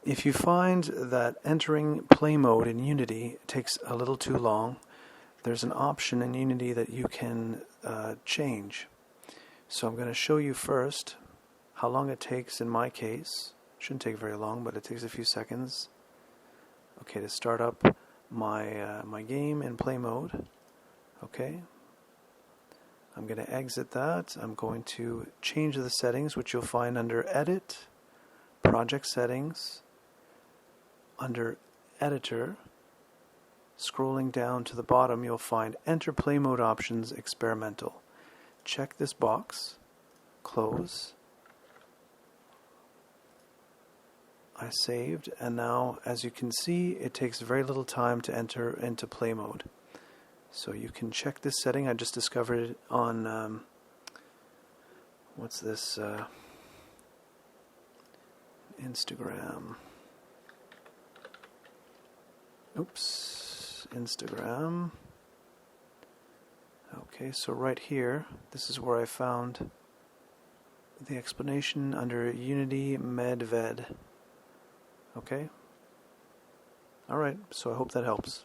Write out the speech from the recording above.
If you find that entering play mode in Unity takes a little too long, there's an option in Unity that you can change. So I'm going to show you first how long it takes in my case. Shouldn't take very long, but it takes a few seconds. Okay, to start up my game in play mode. Okay. I'm going to exit that. I'm going to change the settings, which you'll find under Edit, Project Settings, under Editor. Scrolling down to the bottom, you'll find Enter Play Mode Options Experimental. Check this box. Close. I saved, and now, as you can see, it takes very little time to enter into play mode. So you can check this setting. I just discovered it on what's this? Instagram. Oops, Instagram. Okay, so right here, this is where I found the explanation under Unity Medved. Okay? Alright, so I hope that helps.